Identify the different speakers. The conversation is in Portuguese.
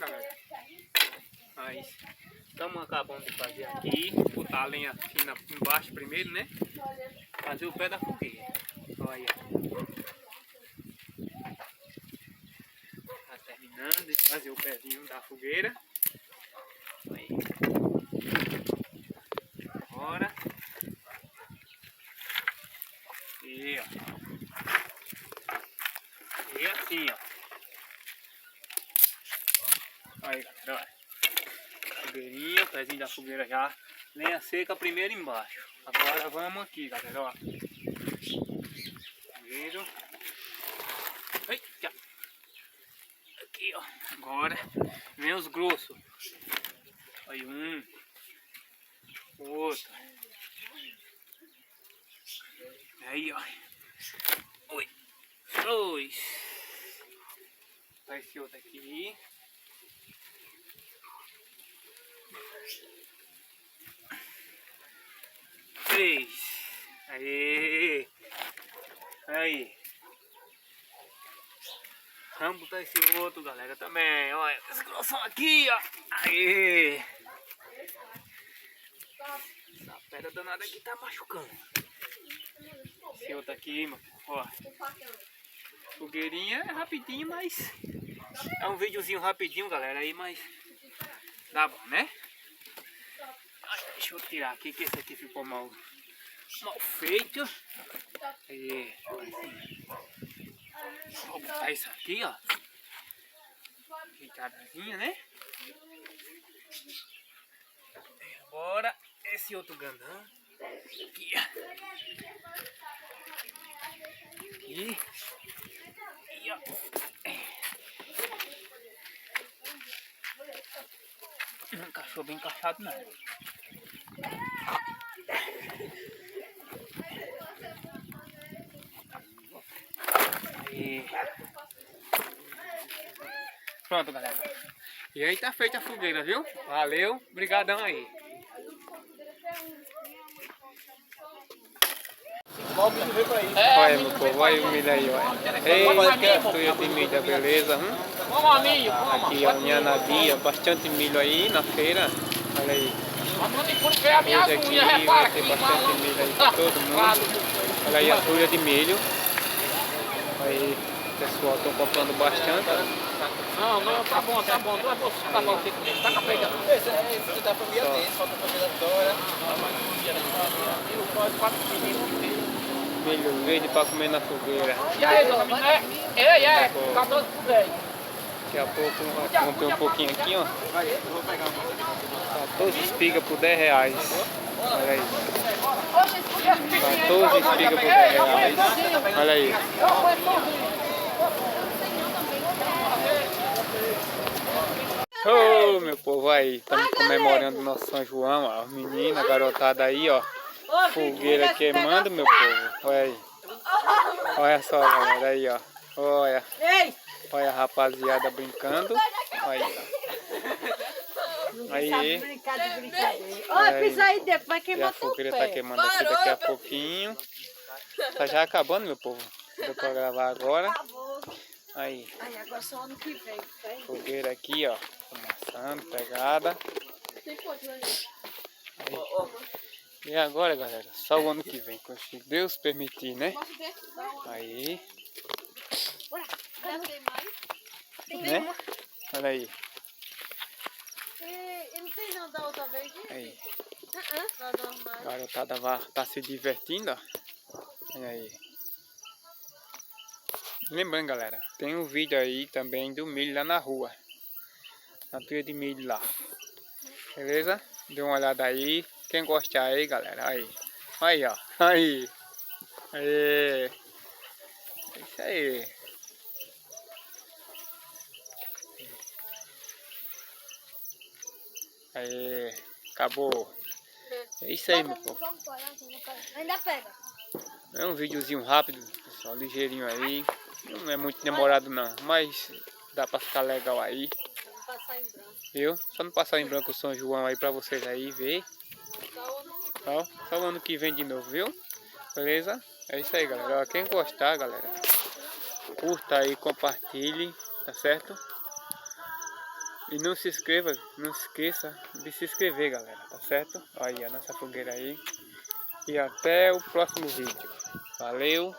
Speaker 1: galera. Mas estamos acabando de fazer aqui. Botar a lenha fina embaixo primeiro, né? Fazer o pé da fogueira. Olha. Tá terminando de fazer o pezinho da fogueira. Aí. Agora. E ó. E assim, ó. Aí, galera, olha. Fogueirinha, pezinho da fogueira já. Lenha seca primeiro embaixo. Agora vamos aqui, galera, ó. Primeiro. Eita. Aqui, ó. Agora vem os grossos. Aí um. Outro. Aí, ó. Oi. Dois. Tá esse outro aqui. Três. Aí. Aí. Vamos botar esse outro, galera, também. Olha, esse grossão aqui, ó. Aí. Essa pedra danada aqui tá machucando. Esse outro aqui, mano. Ó. Fogueirinha é rapidinho, mas... É um videozinho rapidinho, galera. Aí, mas... Dá bom, né? Deixa eu tirar aqui, que esse aqui ficou mal feito. Aí. Vou botar isso aqui, ó. Deitadazinha, né? E agora, esse outro grandão. Aqui, ó. Aqui. E ó. Não encaixou bem encaixado, não. Aí. Pronto, galera. E aí tá feita a fogueira, viu? Valeu, brigadão aí. Olha, meu povo, olha o milho aí, olha. Eita, tuia de milho, beleza? Aqui, ó, minha nadia, bastante milho aí na feira. Olha aí. Hoje aqui vai ter bastante milho aí pra todo mundo. Olha aí a folha de milho. Aí, pessoal, estão comprando bastante.
Speaker 2: Não, tá bom. Tá bom, tá com a pega. Esse da família dele, falta a família Dora.
Speaker 1: Milho verde pra comer na fogueira.
Speaker 2: E aí, dona Miné? É, 14 por 10.
Speaker 1: Daqui a pouco eu comprei um pouquinho aqui, ó. 14 espigas por 10 reais. Olha aí. 14 espigas por 10 reais. Olha aí. Ô, meu povo, aí. Estamos comemorando o nosso São João, ó. Os meninos, a garotada aí, ó. Fogueira queimando, meu povo. Olha aí. Olha só, galera, aí, ó. Olha. Olha a rapaziada brincando. Olha aí. Aí.
Speaker 3: Olha, pisa aí dentro, vai
Speaker 1: E
Speaker 3: queimar
Speaker 1: a fogueira tá queimando aqui daqui a pouquinho. Tá já acabando, meu povo. Deu pra gravar agora. Aí.
Speaker 3: Aí, agora só ano que vem.
Speaker 1: Fogueira aqui, ó. Começando, pegada. Aí. E agora, galera, só o ano que vem, se Deus permitir, né? Aí. Né? Olha aí.
Speaker 3: Eu não sei não da outra vez.
Speaker 1: Aí. A garotada tá se divertindo, ó. Olha aí. Lembrando, galera, tem um vídeo aí também do milho lá na rua. Na trilha de milho lá. Beleza? Dê uma olhada aí. Quem gostar aí, galera, aí. Aí, ó. Aí. Aí. É isso aí. Aí. Acabou. É isso aí, meu povo.
Speaker 3: Ainda pega.
Speaker 1: É um videozinho rápido, pessoal. Ligeirinho aí. Não é muito demorado não. Mas dá pra ficar legal aí. Viu? Só não passar em branco o São João aí pra vocês aí ver. Só o ano que vem de novo, viu? Beleza? É isso aí, galera. Quem gostar, galera, curta aí, compartilhe, tá certo? E não se inscreva, não se esqueça de se inscrever, galera, tá certo? Olha aí a nossa fogueira aí. E até o próximo vídeo. Valeu!